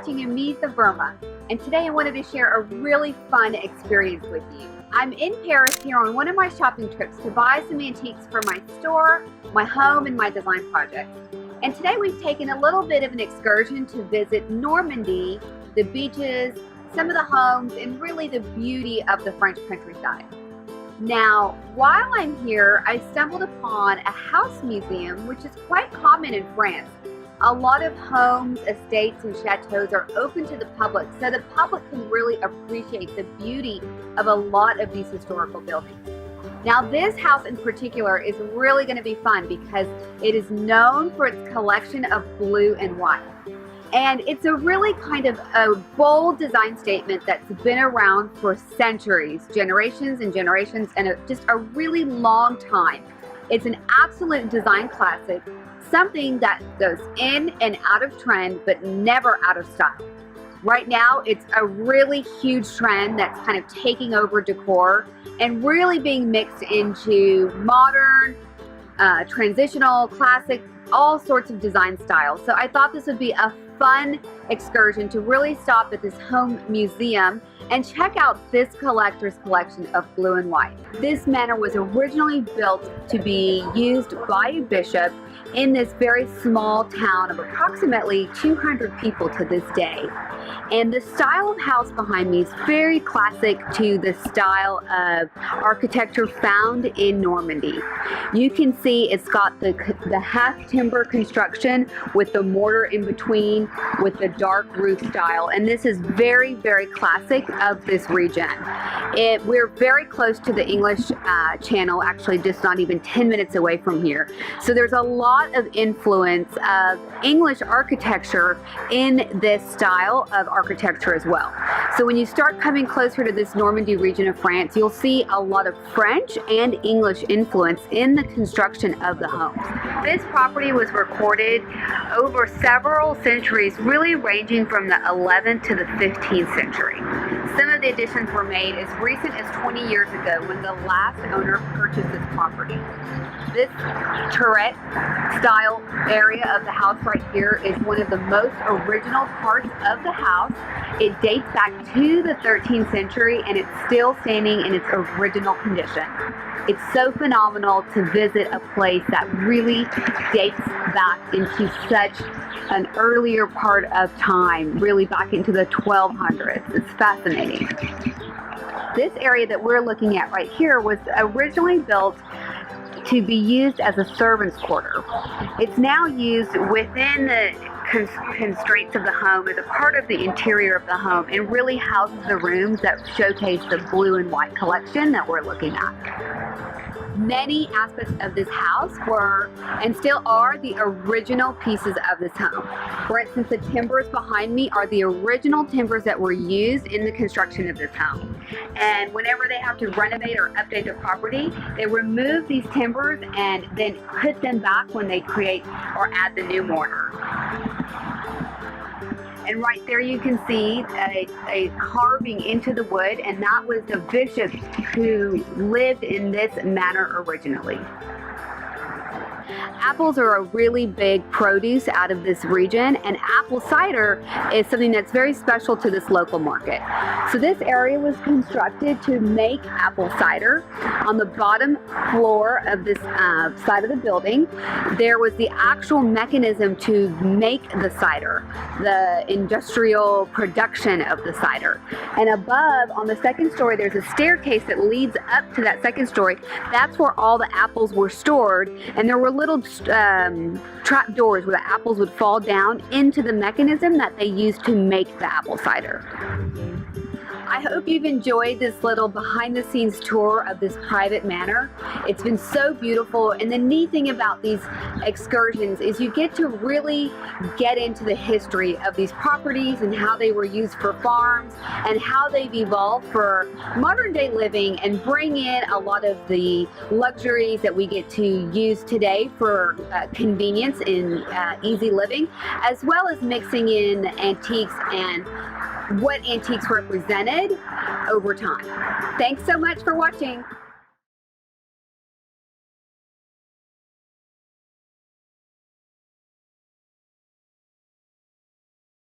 watching Amitha Verma, and today I wanted to share a really fun experience with you. I'm in Paris here on one of my shopping trips to buy some antiques for my store, my home, and my design projects. And today we've taken a little bit of an excursion to visit Normandy, the beaches, some of the homes, and really the beauty of the French countryside. Now, while I'm here, I stumbled upon a house museum, which is quite common in France. A lot of homes, estates, and chateaus are open to the public, so the public can really appreciate the beauty of a lot of these historical buildings. Now, this house in particular is really going to be fun because it is known for its collection of blue and white. And it's a really kind of a bold design statement that's been around for centuries, generations and generations, and just a really long time. It's an absolute design classic, something that goes in and out of trend, but never out of style. Right now, it's a really huge trend that's kind of taking over decor and really being mixed into modern, transitional, classic, all sorts of design styles. So I thought this would be a fun excursion to really stop at this home museum and check out this collector's collection of blue and white. This manor was originally built to be used by a bishop in this very small town of approximately 200 people to this day. And the style of house behind me is very classic to the style of architecture found in Normandy. You can see it's got the half timber construction with the mortar in between with the dark roof style. And this is very, very classic of this region. We're very close to the English Channel, actually just not even 10 minutes away from here. So there's a lot of influence of English architecture in this style of architecture as well. So when you start coming closer to this Normandy region of France, you'll see a lot of French and English influence in the construction of the homes. This property was recorded over several centuries, really ranging from the 11th to the 15th century. Some of the additions were made as recent as 20 years ago when the last owner purchased this property. This turret style area of the house right here is one of the most original parts of the house. It dates back to the 13th century and it's still standing in its original condition. It's so phenomenal to visit a place that really dates back into such an earlier part of time, really back into the 1200s. It's fascinating. This area that we're looking at right here was originally built to be used as a servant's quarter. It's now used within the constraints of the home as a part of the interior of the home and really houses the rooms that showcase the blue and white collection that we're looking at. Many aspects of this house were and still are the original pieces of this home. For instance, the timbers behind me are the original timbers that were used in the construction of this home. And whenever they have to renovate or update the property, they remove these timbers and then put them back when they create or add the new mortar. And right there you can see a carving into the wood, and that was the bishop who lived in this manor originally. Apples are a really big produce out of this region, and apple cider is something that's very special to this local market. So this area was constructed to make apple cider. On the bottom floor of this side of the building, there was the actual mechanism to make the cider, the industrial production of the cider. And above, on the second story, there's a staircase that leads up to that second story. That's where all the apples were stored, and there were little trap doors where the apples would fall down into the mechanism that they used to make the apple cider. I hope you've enjoyed this little behind the scenes tour of this private manor. It's been so beautiful, and the neat thing about these excursions is you get to really get into the history of these properties and how they were used for farms and how they've evolved for modern day living and bring in a lot of the luxuries that we get to use today for convenience and easy living, as well as mixing in antiques and what antiques represented over time. Thanks so much for watching.